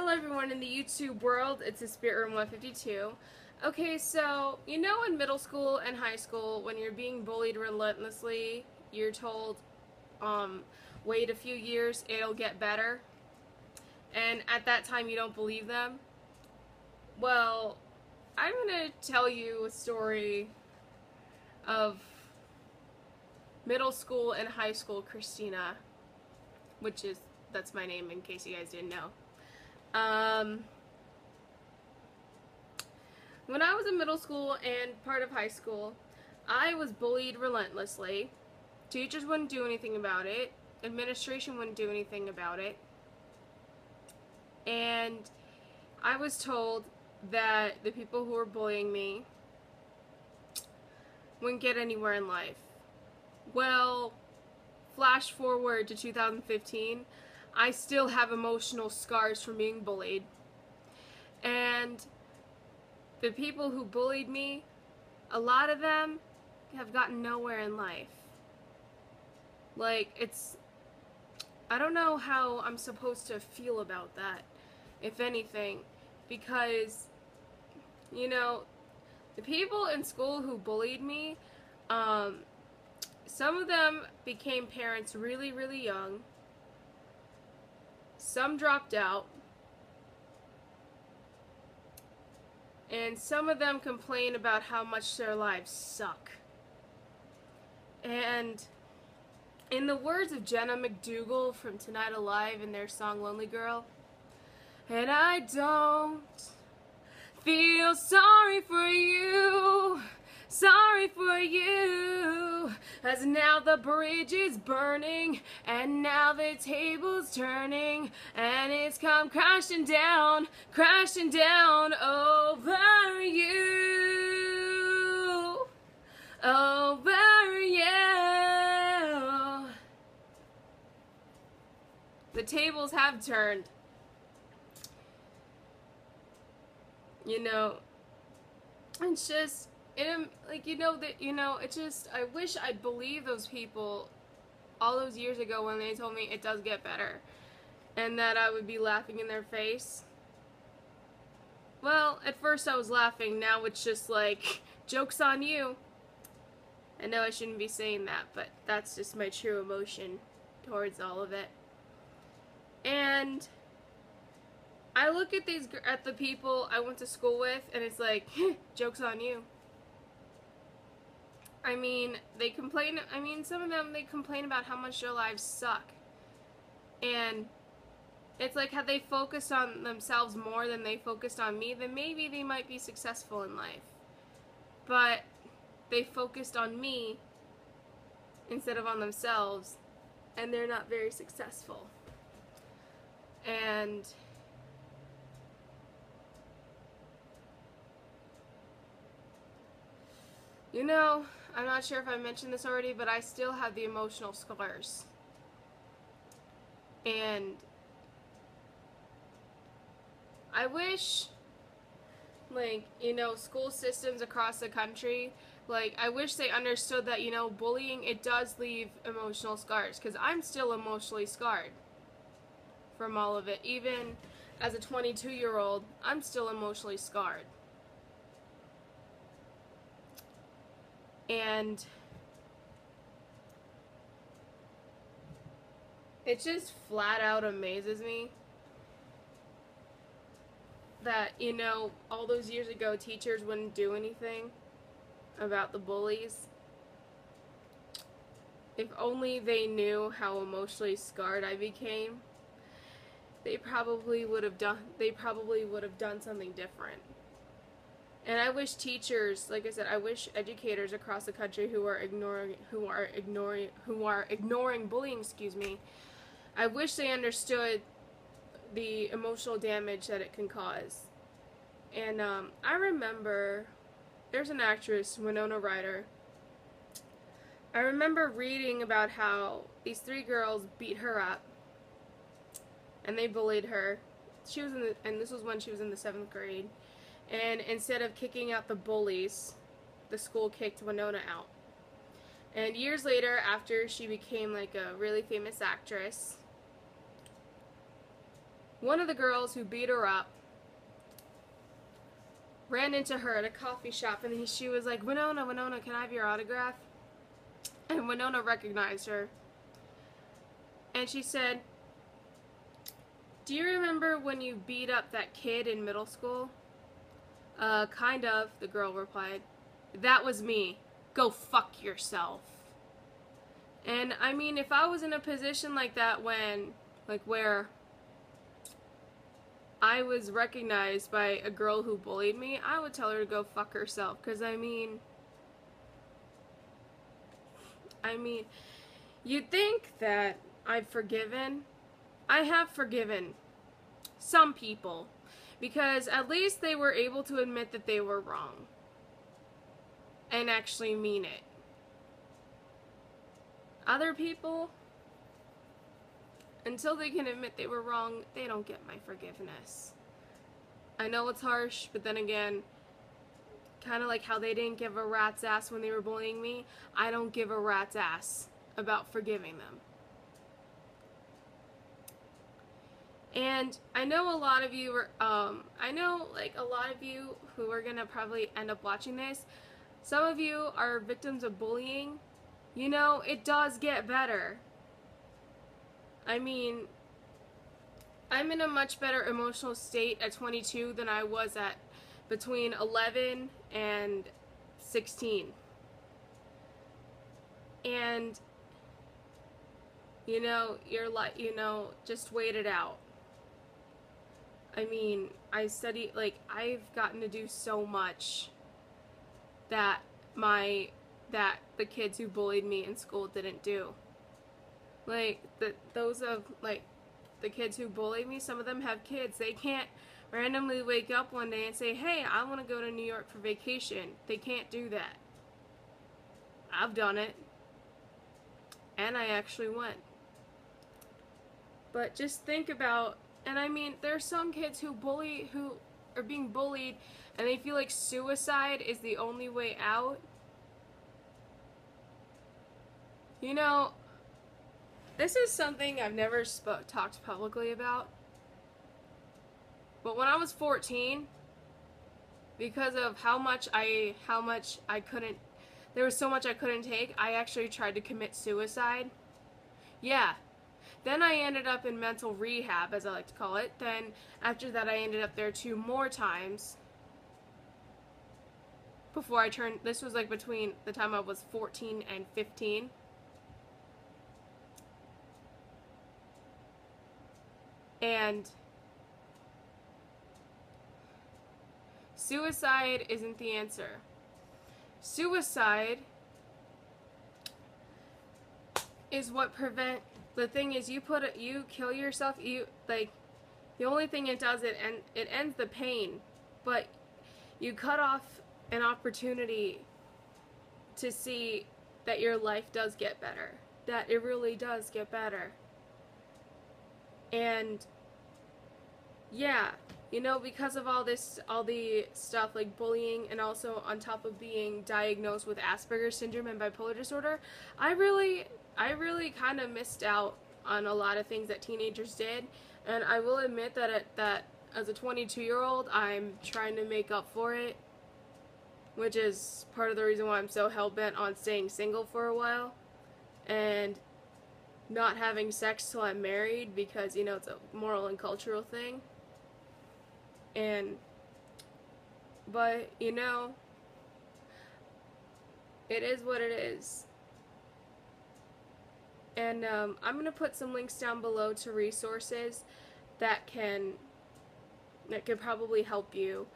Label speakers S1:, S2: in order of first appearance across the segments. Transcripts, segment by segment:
S1: Hello everyone in the YouTube world, it's the Spirit Room 152. Okay, so, you know in middle school and high school, when you're being bullied relentlessly, you're told, wait a few years, it'll get better. And at that time you don't believe them. Well, I'm gonna tell you a story of middle school and high school Christina, that's my name in case you guys didn't know. When I was in middle school and part of high school, I was bullied relentlessly. Teachers wouldn't do anything about it. Administration wouldn't do anything about it. And I was told that the people who were bullying me wouldn't get anywhere in life. Well, flash forward to 2015, I still have emotional scars from being bullied. And the people who bullied me, a lot of them have gotten nowhere in life. Like, I don't know how I'm supposed to feel about that, if anything, because, you know, the people in school who bullied me, some of them became parents really, really young. Some dropped out. And some of them complain about how much their lives suck. And in the words of Jenna McDougall from Tonight Alive in their song Lonely Girl, and I don't feel sorry for you, as now the bridge is burning, and now the table's turning, and it's come crashing down over you, over you. The tables have turned. You know, it's just, it's just, I wish I'd believe those people all those years ago when they told me it does get better, and that I would be laughing in their face. Well, at first I was laughing, now it's just like, joke's on you. I know I shouldn't be saying that, but that's just my true emotion towards all of it. And I look at the people I went to school with, and it's like, joke's on you. I mean, some of them, they complain about how much their lives suck. And it's like, had they focused on themselves more than they focused on me, then maybe they might be successful in life. But they focused on me instead of on themselves, and they're not very successful. And you know, I'm not sure if I mentioned this already, but I still have the emotional scars. And I wish, school systems across the country, I wish they understood that, bullying, it does leave emotional scars, because I'm still emotionally scarred from all of it. Even as a 22-year-old, I'm still emotionally scarred. And it just flat out amazes me that, all those years ago teachers wouldn't do anything about the bullies. If only they knew how emotionally scarred I became, they probably would have done something different. And I wish teachers, like I said, I wish educators across the country who are ignoring bullying, I wish they understood the emotional damage that it can cause. And I remember there's an actress, Winona Ryder. I remember reading about how these 3 girls beat her up and they bullied her. And this was when she was in the 7th grade. And instead of kicking out the bullies, the school kicked Winona out. And years later, after she became a really famous actress, one of the girls who beat her up ran into her at a coffee shop, and she was like, Winona, can I have your autograph? And Winona recognized her. And she said, do you remember when you beat up that kid in middle school? Kind of, the girl replied. That was me. Go fuck yourself. And I mean, if I was in a position like that where I was recognized by a girl who bullied me, I would tell her to go fuck herself. Because I mean, you'd think that I've forgiven. I have forgiven some people, because at least they were able to admit that they were wrong and actually mean it. Other people, until they can admit they were wrong, they don't get my forgiveness. I know it's harsh, but then again, kind of like how they didn't give a rat's ass when they were bullying me, I don't give a rat's ass about forgiving them. And I know a lot of you are, a lot of you who are gonna probably end up watching this, some of you are victims of bullying. You know, it does get better. I mean, I'm in a much better emotional state at 22 than I was at between 11 and 16. And, you know, just wait it out. I mean, I've gotten to do so much that the kids who bullied me in school didn't do. Like, the kids who bullied me, some of them have kids. They can't randomly wake up one day and say, hey, I want to go to New York for vacation. They can't do that. I've done it. And I actually went. But just think about, and I mean, there are some kids who are being bullied and they feel like suicide is the only way out. You know, this is something I've never talked publicly about. But when I was 14, because of how much I couldn't, there was so much I couldn't take, I actually tried to commit suicide. Yeah. Then I ended up in mental rehab, as I like to call it. Then after that, I ended up there 2 more times. Before I turned, this was like between the time I was 14 and 15. And suicide isn't the answer. Suicide is what the thing is, you kill yourself, the only thing it does, it ends the pain, but you cut off an opportunity to see that your life does get better, that it really does get better. And yeah, you know, because of all the stuff like bullying, and also on top of being diagnosed with Asperger's syndrome and bipolar disorder, I really kind of missed out on a lot of things that teenagers did. And I will admit that as a 22-year-old, I'm trying to make up for it, which is part of the reason why I'm so hell-bent on staying single for a while and not having sex till I'm married, because, you know, it's a moral and cultural thing. But, you know, it is what it is. And I'm going to put some links down below to resources that could probably help you.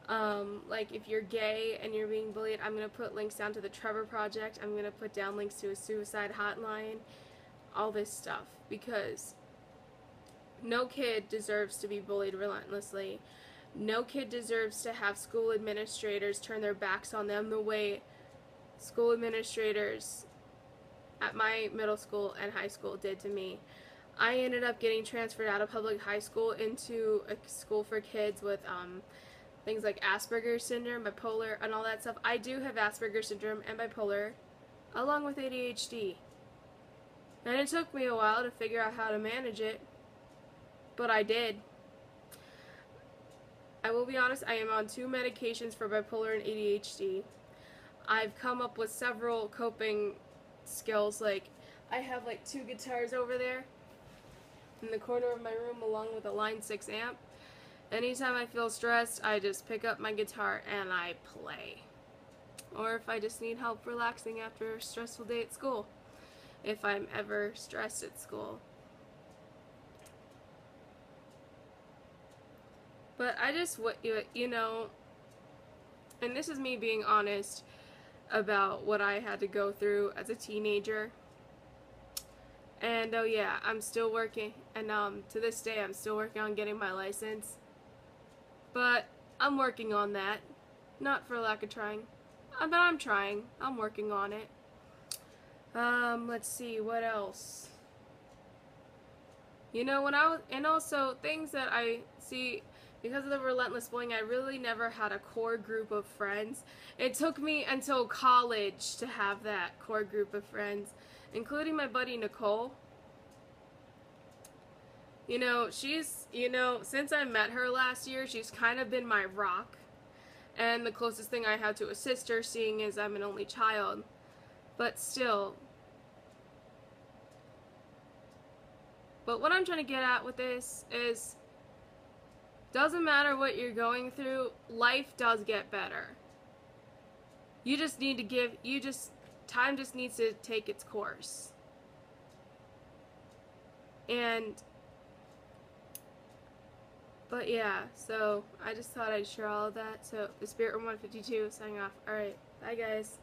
S1: Like if you're gay and you're being bullied, I'm going to put links down to the Trevor Project. I'm going to put down links to a suicide hotline, all this stuff, because no kid deserves to be bullied relentlessly. No kid deserves to have school administrators turn their backs on them the way school administrators at my middle school and high school did to me. I ended up getting transferred out of public high school into a school for kids with things like Asperger's syndrome, bipolar, and all that stuff. I do have Asperger's syndrome and bipolar, along with ADHD. And it took me a while to figure out how to manage it. but I did. I will be honest, I am on 2 medications for bipolar and ADHD. I've come up with several coping skills, like I have like 2 guitars over there in the corner of my room along with a Line 6 amp. Anytime I feel stressed, I just pick up my guitar and I play. Or if I just need help relaxing after a stressful day at school, if I'm ever stressed at school. But I just, you know, and this is me being honest about what I had to go through as a teenager. And oh yeah, I'm still working, and to this day I'm still working on getting my license. But I'm working on that, not for lack of trying. But I'm trying. I'm working on it. Let's see, what else? You know, and also things that I see, because of the relentless bullying, I really never had a core group of friends. It took me until college to have that core group of friends, including my buddy Nicole. You know, since I met her last year, she's kind of been my rock. And the closest thing I have to a sister, seeing as I'm an only child. But still. But what I'm trying to get at with this is, doesn't matter what you're going through, life does get better. You just need to time just needs to take its course. But yeah, so I just thought I'd share all of that. So, the Spirit Room 152 signing off. Alright, bye guys.